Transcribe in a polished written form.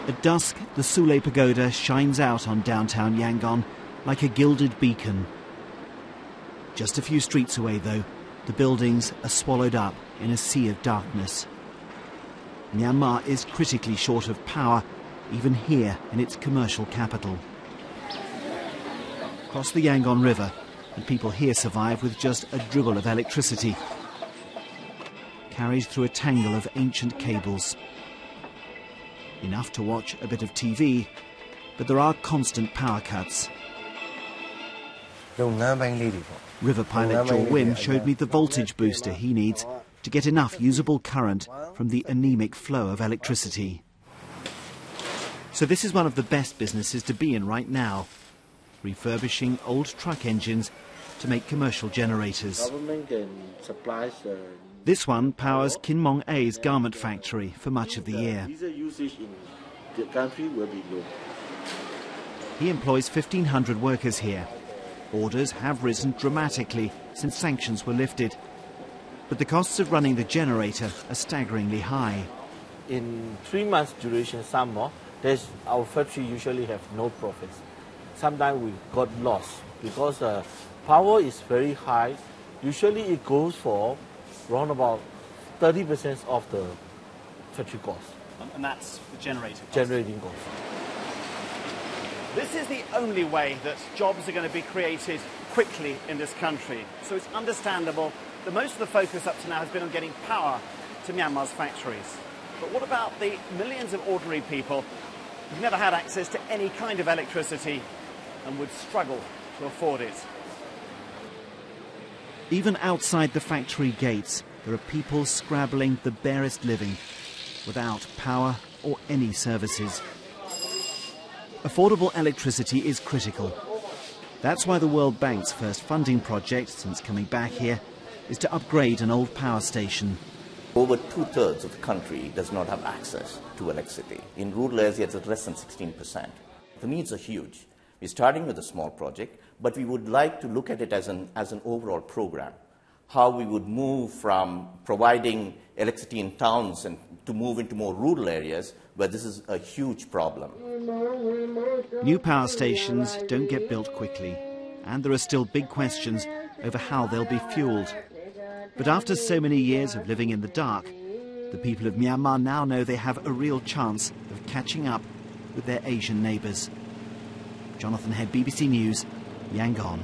At dusk, the Sule Pagoda shines out on downtown Yangon like a gilded beacon. Just a few streets away, though, the buildings are swallowed up in a sea of darkness. Myanmar is critically short of power, even here in its commercial capital. Cross the Yangon River, and people here survive with just a dribble of electricity, carried through a tangle of ancient cables. Enough to watch a bit of TV, but there are constant power cuts. River pilot Joe Win showed me the voltage booster he needs to get enough usable current from the anemic flow of electricity. So this is one of the best businesses to be in right now, refurbishing old truck engines to make commercial generators. This one powers Kin Mong A's garment factory for much of the year. He employs 1,500 workers here. Orders have risen dramatically since sanctions were lifted. But the costs of running the generator are staggeringly high. In 3 months duration summer, our factory usually have no profits. Sometimes we got lost because power is very high. Usually it goes for around about 30% of the factory cost. And that's the generator cost? Generating cost. This is the only way that jobs are going to be created quickly in this country. So it's understandable that most of the focus up to now has been on getting power to Myanmar's factories. But what about the millions of ordinary people who've never had access to any kind of electricity and would struggle to afford it? Even outside the factory gates, there are people scrabbling the barest living without power or any services. Affordable electricity is critical. That's why the World Bank's first funding project since coming back here is to upgrade an old power station. Over 2/3 of the country does not have access to electricity. In rural areas, it's less than 16%. The needs are huge. We're starting with a small project, but we would like to look at it as an overall program. How we would move from providing electricity in towns and to move into more rural areas where this is a huge problem. New power stations don't get built quickly, and there are still big questions over how they'll be fueled. But after so many years of living in the dark, the people of Myanmar now know they have a real chance of catching up with their Asian neighbours. Jonathan Head, BBC News, Yangon.